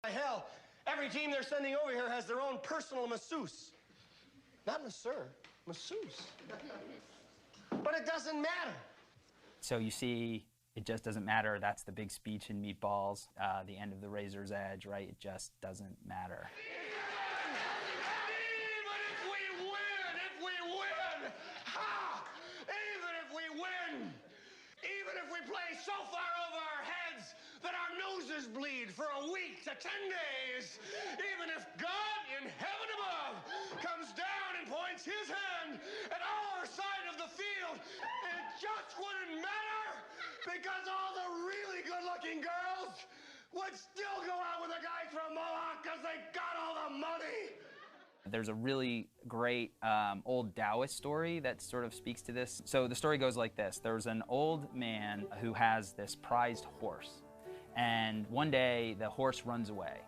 Hell, every team they're sending over here has their own personal masseuse. Not masseur, masseuse. But it doesn't matter. So you see, it just doesn't matter. That's the big speech in Meatballs, the end of The Razor's Edge, right? It just doesn't matter. Even if we play so far over our heads that our noses bleed for a week to 10 days, even if God in heaven above comes down and points his hand at our side of the field, it just wouldn't matter because all the really good-looking girls would still go out with the guys from Mohawk because they got all the money. There's a really great old Taoist story that sort of speaks to this. So the story goes like this. There's an old man who has this prized horse. And one day the horse runs away.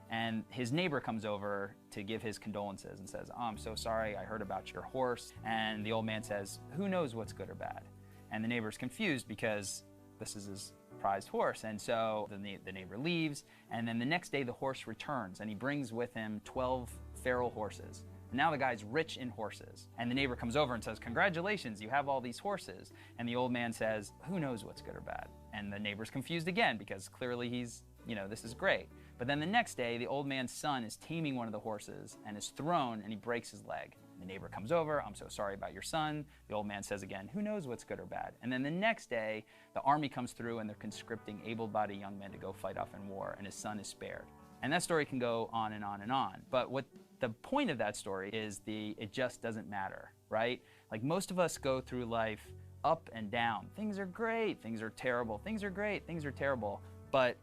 And his neighbor comes over to give his condolences and says, "Oh, I'm so sorry, I heard about your horse." And the old man says, "Who knows what's good or bad?" And the neighbor's confused because this is his prized horse. And so the neighbor leaves, and then the next day the horse returns, and he brings with him 12 feral horses. And now the guy's rich in horses. And the neighbor comes over and says, "Congratulations, you have all these horses." And the old man says, "Who knows what's good or bad?" And the neighbor's confused again because clearly he's, this is great. But then the next day, the old man's son is taming one of the horses and is thrown, and he breaks his leg. The neighbor comes over, "I'm so sorry about your son." The old man says again, "Who knows what's good or bad?" And then the next day, the army comes through and they're conscripting able-bodied young men to go fight off in war, and his son is spared. And that story can go on and on and on. But what the point of that story is it just doesn't matter, right? Like most of us go through life up and down. Things are great, things are terrible, things are great, things are terrible. But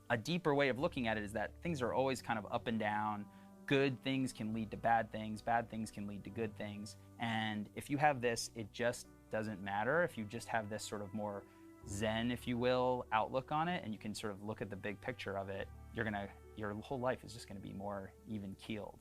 a deeper way of looking at it is that things are always kind of up and down. Good things can lead to bad things can lead to good things. And if you have this, it just doesn't matter. If you just have this sort of more Zen, if you will, outlook on it, and you can sort of look at the big picture of it, your whole life is just gonna be more even keeled,